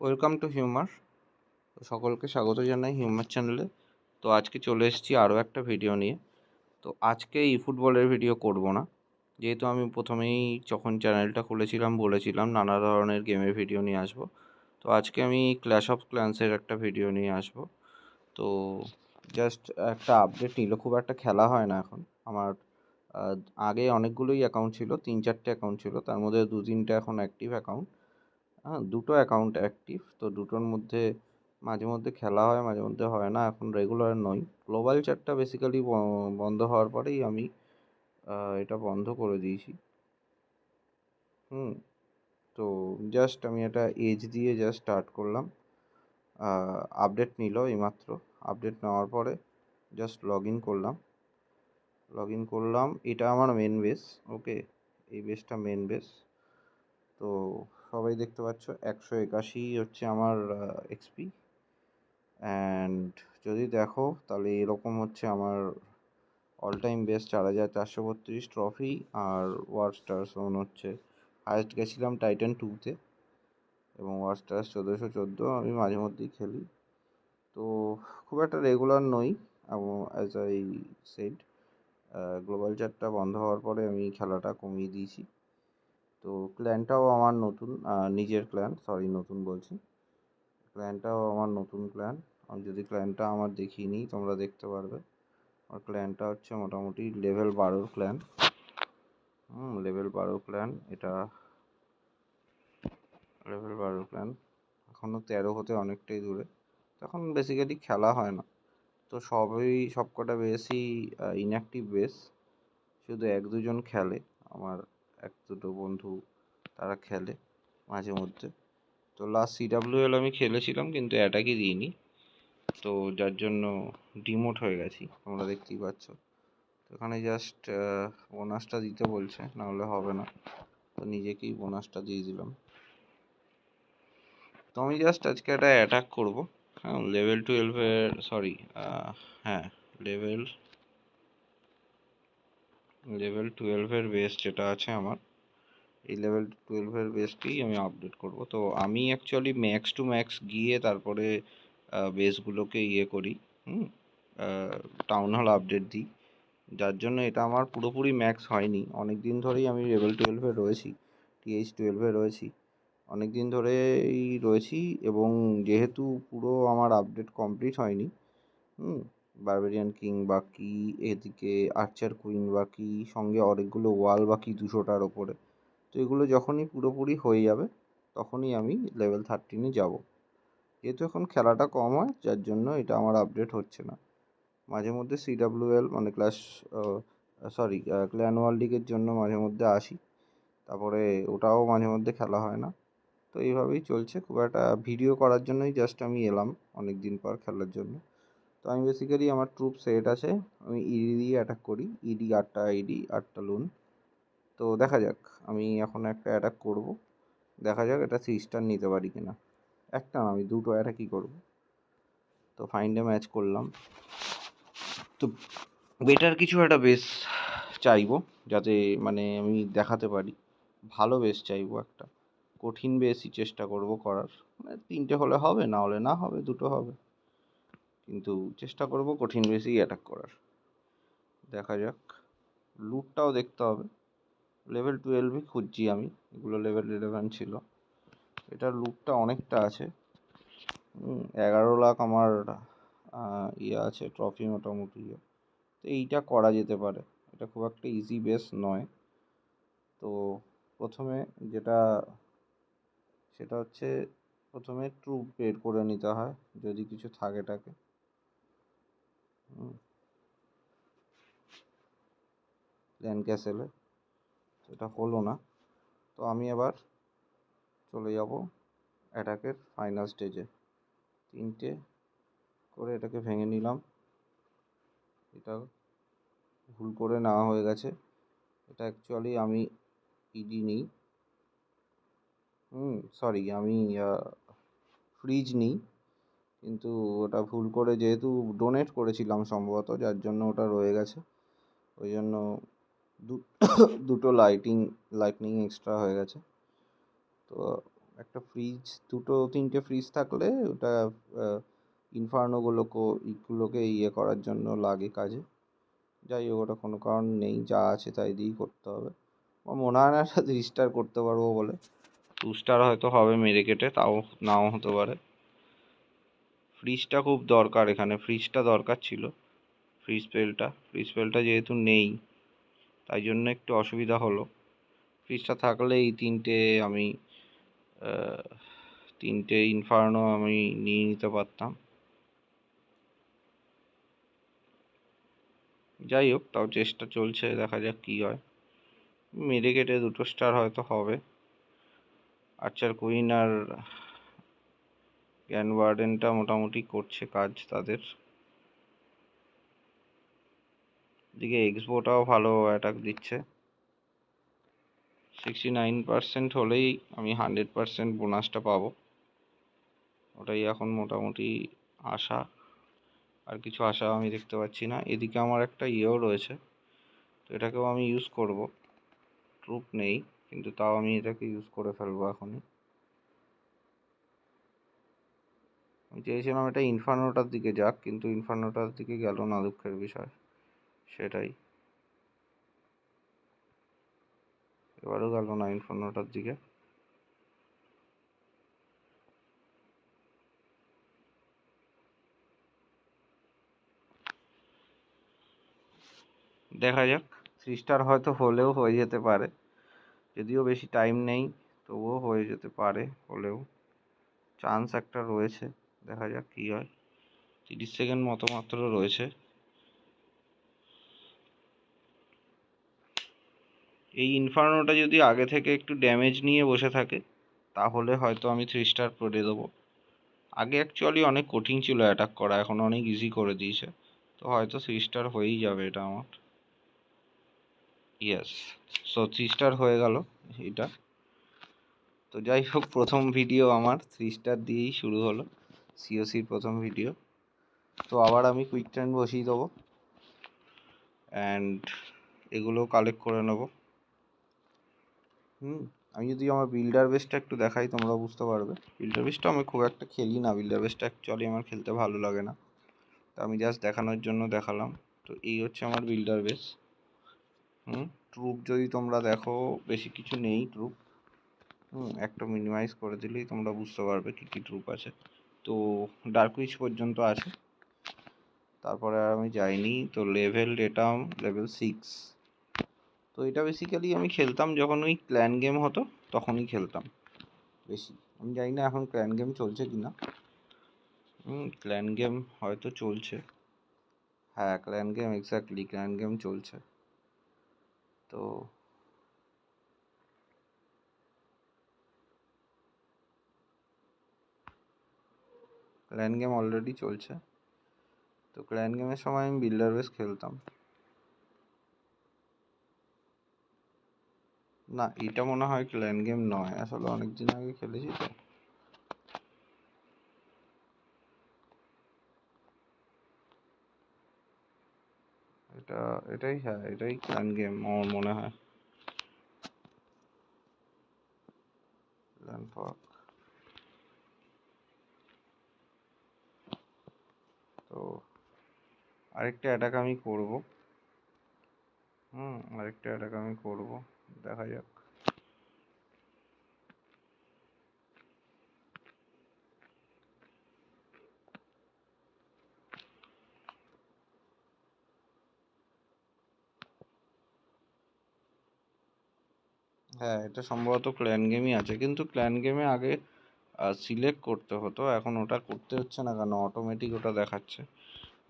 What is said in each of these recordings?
Welcome to humour. সকলকে স্বাগত জানাই হিউমার চ্যানেলে। তো আজকে চলে এসেছি আরও একটা ভিডিও নিয়ে। তো আজকে ই ফুটবলের ভিডিও করব না, যেহেতু আমি প্রথমেই যখন চ্যানেলটা খুলেছিলাম বলেছিলাম নানা ধরনের গেমের ভিডিও নিয়ে আসবো। তো আজকে আমি ক্ল্যাশ অফ ক্ল্যান্সের একটা ভিডিও নিয়ে আসবো। তো জাস্ট একটা আপডেট নিল, খুব একটা খেলা হয় না এখন আমার। আগে অনেকগুলোই অ্যাকাউন্ট ছিল, 3-4টে অ্যাকাউন্ট ছিল, তার মধ্যে 2-3টে এখন অ্যাক্টিভ অ্যাকাউন্ট। হ্যাঁ, দুটো অ্যাকাউন্ট অ্যাক্টিভ, তো দুটোর মধ্যে মাঝে মধ্যে খেলা হয়, মাঝে মধ্যে হয় না, এখন রেগুলার নই। গ্লোবাল চ্যাটটা বেসিক্যালি বন্ধ হওয়ার পরেই আমি এটা বন্ধ করে দিয়েছি। তো জাস্ট আমি এটা এজ দিয়ে জাস্ট স্টার্ট করলাম। আপডেট নিল এইমাত্র। আপডেট নেওয়ার পরে জাস্ট লগ ইন করলাম। এটা আমার মেন বেস। ওকে, এই বেসটা মেন বেস। তো সবাই দেখতে পাচ্ছ 181 হচ্ছে আমার এক্সপি। অ্যান্ড যদি দেখো তাহলে এরকম হচ্ছে আমার অল টাইম বেস্ট 4432 ট্রফি। আর ওয়ার স্টার জোন হচ্ছে হায়েস্ট গেছিলাম টাইটান 2-তে, এবং ওয়ার স্টার 1414। আমি মাঝে মধ্যেই খেলি, তো খুব একটা রেগুলার নই। এবং অ্যাজ আই সেড, গ্লোবাল চ্যাটটা বন্ধ হওয়ার পরে আমি খেলাটা কমিয়ে দিয়েছি। তো ক্ল্যানটাও আমার নতুন, নিজের ক্ল্যান, সরি নতুন বলছি, ক্ল্যানটাও আমার নতুন ক্ল্যান। আমি যদি ক্ল্যানটা আমার দেখিয়ে নিই তোমরা দেখতে পারবে। আমার ক্ল্যানটা হচ্ছে মোটামুটি লেভেল 12 ক্ল্যান। Level 12 clan. এটা লেভেল 12 ক্ল্যান, এখনও 13 হতে অনেকটাই দূরে। তখন বেসিক্যালি খেলা হয় না, তো সবকটা বেশি ইনঅ্যাক্টিভ বেস। শুধু 1-2জন খেলে, আমার 1-2টো বন্ধু, তারা খেলে মাঝে মধ্যে। তো লাস্ট CWL আমি খেলেছিলাম, কিন্তু অ্যাটাকই দিইনি, তো যার জন্য ডিমোট হয়ে গেছি, তোমরা দেখতেই পাচ্ছ। তো এখানে জাস্ট বোনাসটা দিতে বলছে, নাহলে হবে না, তো নিজেকেই বোনাসটা দিয়ে দিলাম। তো আমি জাস্ট আজকে একটা অ্যাটাক করব। হ্যাঁ, লেভেল 12-এর, সরি, হ্যাঁ, লেভেল 12-এর বেস যেটা আছে আমার, এই লেভেল 12-এর বেসকেই আমি আপডেট করব। তো আমি অ্যাকচুয়ালি ম্যাক্স টু ম্যাক্স গিয়ে তারপরে বেসগুলোকে করি, টাউন হল আপডেট দিই, যার জন্য এটা আমার পুরোপুরি ম্যাক্স হয়নি। অনেক দিন ধরেই আমি লেভেল 12-এ রয়েছি, TH12-এ রয়েছি, অনেক দিন ধরেই রয়েছি। এবং যেহেতু পুরো আমার আপডেট কমপ্লিট হয়নি, বারবেরিয়ান কিং বাকি, এদিকে আর্চার কুইন বাকি, সঙ্গে অনেকগুলো ওয়াল বাকি 200টার ওপরে। তো এগুলো যখনই পুরোপুরি হয়ে যাবে তখনই আমি লেভেল 13-এ যাব। যেহেতু এখন খেলাটা কম হয়, যার জন্য এটা আমার আপডেট হচ্ছে না। মাঝে মধ্যে CWL মানে ক্ল্যান ওয়ার্ল্ড লিগের জন্য মাঝে মধ্যে আসি, তারপরে ওটাও মাঝে মধ্যে খেলা হয় না। তো এইভাবেই চলছে। খুব একটা ভিডিও করার জন্যই জাস্ট আমি এলাম অনেক দিন পর খেলার জন্য। তো আমি বেসিক্যালি আমার ট্রুপ সেট আছে, আমি ইডি দিয়ে অ্যাটাক করি। ইডি 8টা, ইডি 8টা লুন। তো দেখা যাক, আমি এখন একটা অ্যাটাক করব, দেখা যাক এটা 3 স্টার নিতে পারি কিনা। একটা না, আমি 2টো অ্যাটাকই করব। তো ফাইন্ডে ম্যাচ করলাম। তো বেটার কিছু একটা বেস চাইবো, যাতে মানে আমি দেখাতে পারি, ভালো বেস চাইবো একটা। কঠিন বেসই চেষ্টা করব করার, মানে 3টে হলে হবে, না হলে না হবে, 2টো হবে, কিন্তু চেষ্টা করব কঠিন বেসই অ্যাটাক করার। দেখা যাক। লুটটাও দেখতে হবে। লেভেল 12-ই খুঁজছি আমি, এগুলো লেভেল 11 ছিল। এটার লুটটা অনেকটা আছে। 11 লাখ আমার আছে ট্রফি মোটামুটি। তো এইটা করা যেতে পারে, এটা খুব একটা ইজি বেস নয়। তো প্রথমে যেটা, সেটা হচ্ছে প্রথমে ট্রুপ বের করে নিতে হয়, যদি কিছু থাকে টাকে। প্ল্যান ক্যাসেলে সেটা হলো না, তো আমি এবার চলে যাব অ্যাটাকের ফাইনাল স্টেজে। 3টে করে এটাকে ভেঙে নিলাম। এটা ভুল করে নেওয়া হয়ে গেছে, এটা অ্যাকচুয়ালি আমি ইডি নিই, সরি, আমি ফ্রিজ নিই, কিন্তু ওটা ভুল করে, যেহেতু ডোনেট করেছিলাম সম্ভবত, যার জন্য ওটা রয়ে গেছে। ওই জন্য দুটো লাইটনিং এক্সট্রা হয়ে গেছে। তো একটা ফ্রিজ, 2-3টে ফ্রিজ থাকলে ওটা ইনফার্নোগুলোকে ইয়ে করার জন্য লাগে কাজে। যাই হোক, ওটা কোনো কারণ নেই, যা আছে তাই দিয়েই করতে হবে। আমার মনে হয় না এটা 3 স্টার করতে পারবো বলে। 2 স্টার হয়তো হবে মেরে কেটে, তাও নাও হতে পারে। ফ্রিজটা খুব দরকার, এখানে ফ্রিজটা দরকার ছিল। ফ্রিজ পেলটা যেহেতু নেই, তাই জন্য একটু অসুবিধা হলো। ফ্রিজটা থাকলে এই তিনটে ইনফার্নো আমি নিয়ে নিতে পারতাম। যাই হোক, তাও চেষ্টা চলছে, দেখা যাক কী হয়। মেরে কেটে 2 স্টার হয়তো হবে। আর্চার কুইন আর গ্র্যান্ড ওয়ার্ডেনটা মোটামুটি করছে কাজ তাদের। এদিকে এক্সবোটাও ভালো অ্যাটাক দিচ্ছে। 69% হলেই আমি 100% বোনাসটা পাবো, ওটাই এখন মোটামুটি আশা। আর কিছু আশা আমি দেখতে পাচ্ছি না। এদিকে আমার একটা ইয়েও রয়েছে, তো এটাকেও আমি ইউজ করব। ট্রুপ নেই, কিন্তু তাও আমি এটাকে ইউজ করে ফেলবো এখনই। আমি চেয়েছিলাম এটা ইনফার্নোটার দিকে যাক, কিন্তু ইনফার্নোটার দিকে গেল না, দুঃখের বিষয় সেটাই। এবারও গেল না ইনফার্নোটার দিকে। দেখা যাক, 3 স্টার হয়তো হলেও হয়ে যেতে পারে, যদিও বেশি টাইম নেই, তবুও হয়ে যেতে পারে, হলেও চান্স একটা রয়েছে। দেখা যাক কী হয়। 30 সেকেন্ড মতো মাত্র রয়েছে। এই ইনফার্নোটা যদি আগে থেকে একটু ড্যামেজ নিয়ে বসে থাকে, তাহলে হয়তো আমি 3 স্টার করে দেবো। আগে অ্যাকচুয়ালি অনেক কঠিন ছিল অ্যাটাক করা, এখন অনেক ইজি করে দিয়েছে, তো হয়তো 3 স্টার হয়েই যাবে এটা আমার। ইয়েস, সো 3 স্টার হয়ে গেল এটা। তো যাই হোক, প্রথম ভিডিও আমার 3 স্টার দিয়েই শুরু হলো, সিওসির প্রথম ভিডিও। তো আবার আমি কুইক টাইম বসিয়ে দেবো, অ্যান্ড এগুলো কালেক্ট করে নেবো। আমি যদি আমার বিল্ডার বেসটা একটু দেখাই, তোমরা বুঝতে পারবে। বিল্ডার বেসটা আমি খুব একটা খেলি না, বিল্ডার বেসটা অ্যাকচুয়ালি আমার খেলতে ভালো লাগে না, তো আমি জাস্ট দেখানোর জন্য দেখালাম। তো এই হচ্ছে আমার বিল্ডার বেস। ট্রুপ যদি তোমরা দেখো, বেশি কিছু নেই ট্রুপ। একটা মিনিমাইজ করে দিলেই তোমরা বুঝতে পারবে কী কী ট্রুপ আছে। তো ডার্ক উইচ পর্যন্ত আছে, তারপরে আর আমি যাইনি। তো এটাও লেভেল 6। তো এটা বেসিক্যালি আমি খেলতাম যখন ওই ক্ল্যান গেম হতো, তখনই খেলতাম বেশি। আমি জানি না এখন ক্ল্যান গেম চলছে কি না। ক্ল্যান গেম হয়তো চলছে, হ্যাঁ clan game, exactly clan game চলছে। তো ক্ল্যান গেম অলরেডি চলছে। তো ক্ল্যান গেমের সময় আমি বিল্ডার বেস খেলতাম না। এটা মনে হয় ক্ল্যান গেম নয়, আসলে অনেক দিন আগে খেলেছি তো। এটাই, হ্যাঁ এটাই ক্ল্যান গেম আমার মনে হয়। তো আরেকটা অ্যাটাক আমি করব। দেখা যাক। হ্যাঁ, এটা সম্ভবত ক্ল্যান গেমই আছে, কিন্তু ক্ল্যান গেমে আগে সিলেক্ট করতে হতো, এখন ওটা করতে হচ্ছে না কেন, অটোমেটিক ওটা দেখাচ্ছে।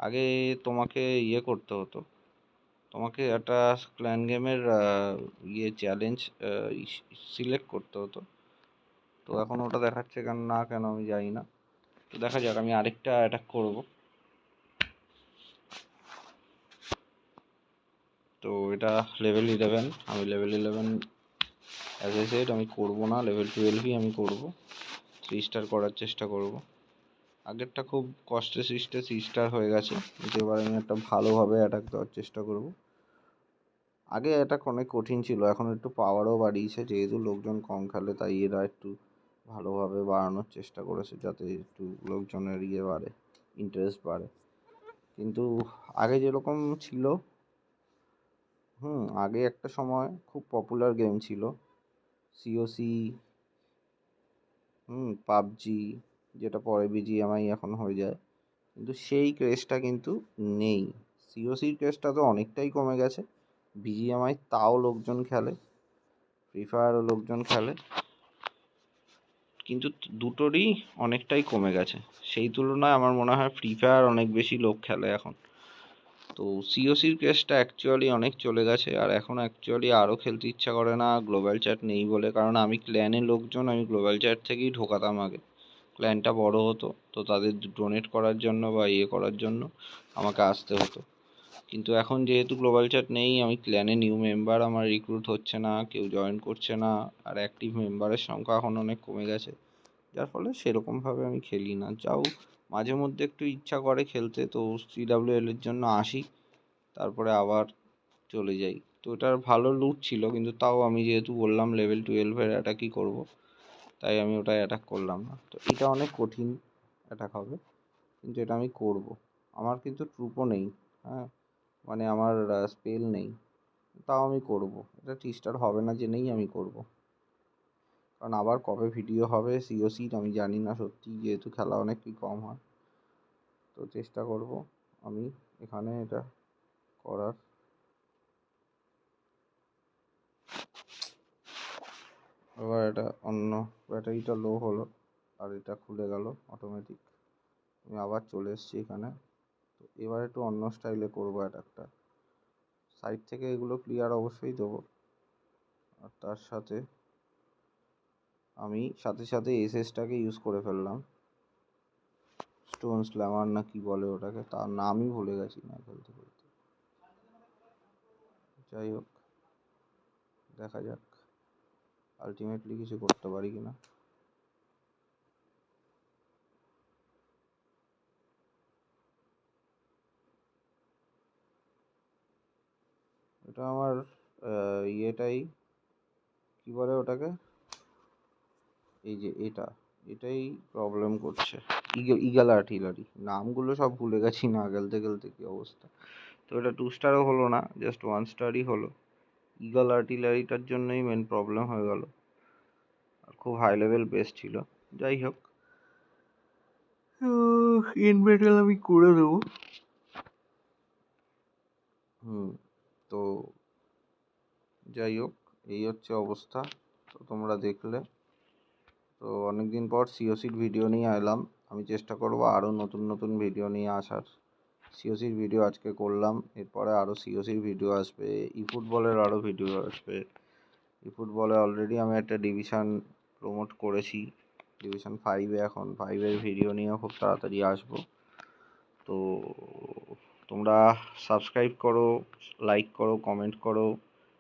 আগে তোমাকে ইয়ে করতে হতো, তোমাকে একটা ক্ল্যান গেমের চ্যালেঞ্জ সিলেক্ট করতে হতো, তো এখন ওটা দেখাচ্ছে কেন না, কেন আমি জানি না। তো দেখা যাক, আমি আরেকটা অ্যাটাক করব। তো এটা লেভেল 11, আমি লেভেল 11 অ্যাজ এ সেড আমি করবো না, লেভেল 12ই আমি করব। 3 স্টার করার চেষ্টা করব। আগেরটা খুব কষ্টে সৃষ্টে 3 স্টার হয়ে গেছে, এবার আমি একটা ভালোভাবে অ্যাটাক দেওয়ার চেষ্টা করব। আগে অ্যাটাক অনেক কঠিন ছিল, এখন একটু পাওয়ারও বাড়িয়েছে, যেহেতু লোকজন কম খেলে তাই এরা একটু ভালোভাবে বাড়ানোর চেষ্টা করেছে, যাতে একটু লোকজনের বাড়ে, ইন্টারেস্ট বাড়ে। কিন্তু আগে যেরকম ছিল, আগে একটা সময় খুব পপুলার গেম ছিল সিওসি, পাবজি, যেটা পরে বিজিএমআই এখন হয়ে যায়, কিন্তু সেই ক্রেজটা কিন্তু নেই। সিওসির ক্রেজটা তো অনেকটাই কমে গেছে। বিজিএমআই তাও লোকজন খেলে, ফ্রি ফায়ারও লোকজন খেলে, কিন্তু দুটোরই অনেকটাই কমে গেছে। সেই তুলনায় আমার মনে হয় ফ্রি ফায়ার অনেক বেশি লোক খেলে এখন। তো সিওসির ক্রেজটা অ্যাকচুয়ালি অনেক চলে গেছে, আর এখন অ্যাকচুয়ালি আরও খেলতে ইচ্ছা করে না গ্লোবাল চ্যাট নেই বলে। কারণ আমি ক্ল্যানের লোকজন আমি গ্লোবাল চ্যাট থেকেই ঢোকাতাম আগে, ক্ল্যানটা বড় হতো তো তাদের ডোনেট করার জন্য বা করার জন্য আমাকে আসতে হতো। কিন্তু এখন যেহেতু গ্লোবাল চ্যাট নেই, আমি ক্ল্যানে নিউ মেম্বার আমার রিক্রুট হচ্ছে না, কেউ জয়েন করছে না, আর অ্যাক্টিভ মেম্বারের সংখ্যা এখন অনেক কমে গেছে, যার ফলে সেরকমভাবে আমি খেলি না। যাও মাঝে মধ্যে একটু ইচ্ছা করে খেলতে, তো CWL এর জন্য আসি, তারপরে আবার চলে যাই। তো ওটার ভালো লুট ছিল, কিন্তু তাও আমি যেহেতু বললাম লেভেল 12-এর অ্যাটাকই করবো, তাই আমি ওটাই অ্যাটাক করলাম না। তো এটা অনেক কঠিন অ্যাটাক হবে, কিন্তু এটা আমি করব। আমার কিন্তু ট্রুপও নেই, হ্যাঁ, মানে আমার স্পেল নেই, তাও আমি করব। এটা টিস্টার হবে না জেনেই আমি করব, কারণ আবার কবে ভিডিও হবে সিওসির আমি জানি না সত্যি, যেহেতু খেলা অনেকই কম হয়। তো চেষ্টা করব আমি এখানে এটা করার। এবার এটা অন্য ব্যাটারিটা লো হলো, আর এটা খুলে গেল অটোমেটিক। আমি আবার চলে এসেছি এখানে। তো এবার একটু অন্য স্টাইলে করবো অ্যাটাকটা। সাইড থেকে এগুলো ক্লিয়ার অবশ্যই দেবো, আর তার সাথে আমি সাথে এসএসটাকে ইউজ করে ফেললাম, স্টোন স্ল্যামার না কি বলে ওটাকে, তার নামই ভুলে গেছি না খেলতে খেলতে। যাই হোক, দেখা যাক আলটিমেটলি কিছু করতে পারি কিনা। এটা আমার ইয়েটাই কি বলে ওটাকে, এই যে এটাই প্রবলেম করছে। ইগল আর্টিলারি, নামগুলো সব ভুলে গেছি না খেলতে খেলতে কি অবস্থা। তো এটা 2 স্টারও হলো না, জাস্ট 1 স্টারই হলো। ইগল আর্টিলারিটার জন্যই মেন প্রবলেম হয়ে গেল, আর খুব হাই লেভেল বেস ছিল। যাই হোক, ইন ব্যাটেল আমি করে দেবো। তো যাই হোক, এই হচ্ছে অবস্থা। তো তোমরা দেখলে, তো অনেকদিন পর সিওসির ভিডিও নিয়ে এলাম। আমি চেষ্টা করবো আরও নতুন নতুন ভিডিও নিয়ে আসার। সিওসির ভিডিও আজকে করলাম, এরপরে আরও সিওসির ভিডিও আসবে, ফুটবলের আরও ভিডিও আসবে। ফুটবলে অলরেডি আমি একটা ডিভিশন প্রমোট করেছি, ডিভিশন 5-এ, এখন 5-এর ভিডিও নিয়েও খুব তাড়াতাড়ি আসবো। তো তোমরা সাবস্ক্রাইব করো, লাইক করো, কমেন্ট করো,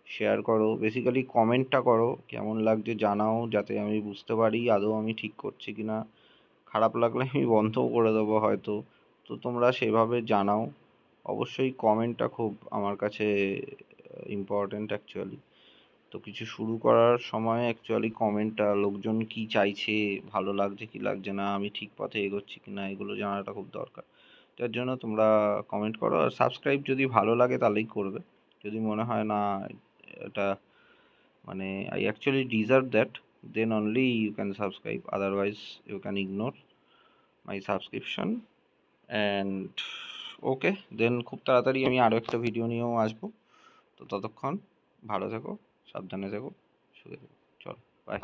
শেয়ার করো। বেসিক্যালি কমেন্টটা করো, কেমন লাগছে জানাও, যাতে আমি বুঝতে পারি আদৌ আমি ঠিক করছি কি না। খারাপ লাগলে আমি বন্ধও করে দেবো হয়তো। তো তোমরা সেভাবে জানাও। অবশ্যই কমেন্টটা খুব আমার কাছে ইম্পর্ট্যান্ট অ্যাকচুয়ালি। তো কিছু শুরু করার সময় অ্যাকচুয়ালি কমেন্টটা, লোকজন কি চাইছে, ভালো লাগছে কি লাগছে না, আমি ঠিক পথে এগোচ্ছি কি না, এগুলো জানাটা খুব দরকার। তার জন্য তোমরা কমেন্ট করো, আর সাবস্ক্রাইব যদি ভালো লাগে তাহলেই করবে। যদি মনে হয় না এটা মানে I actually deserve that, then only you can subscribe, otherwise you can ignore my subscription. And okay, then খুব তাড়াতাড়ি আমি আরও একটা ভিডিও নিয়েও আসবো। তো ততক্ষণ ভালো থেকো, সাবধানে থেকো, সুখে থেকো। চলো, বাই।